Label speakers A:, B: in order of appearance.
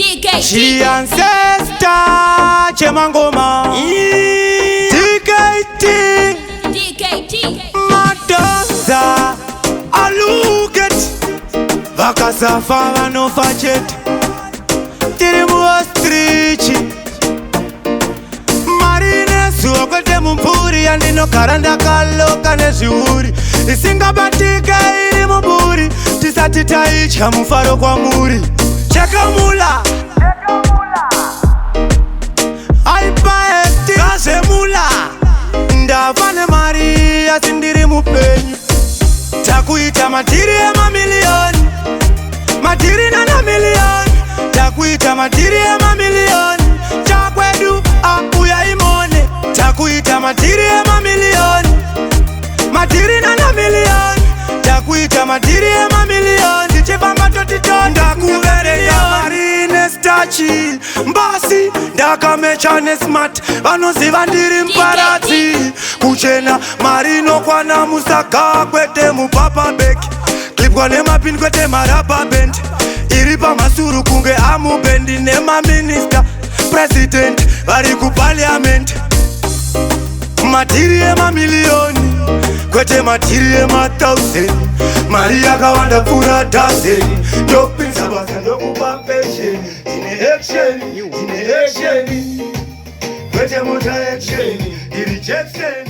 A: She ancestor Chemangoma DKT Madanza Aluget Vakasafa vano fachet Tirimu ostrichi Marine suokwete mumpuri Andino karanda kaloka nezviuri Isingabatika iri muburi Tisati taicha mufaro kwa muri Chekamula Aipaeti Kazemula Ndavane mari Asindiri mupenyu Takuita matiri ema milioni Matiri nana milioni Takuita matiri ema milioni Chakwedu apuya imone Takuita matiri ema milioni Matiri nana milioni Takuita matiri ema milioni Chepamba totito Ndakuvere ya marine stachi Mbasi ndakamechane smart Vanoziva ndiri mparadzi Kuchena marino kwa namusaka Kwete mupapa beki Klipwa nema pin kwete marapa band Iripa masuru kunge amu bendi Nema minister, president Variku parliament Matiri ema milioni Kwete matiri ema thousand Maria kawanda pura dozen Dopin sabasa dokupa pension Ine action Kwete muta action Iri Jackson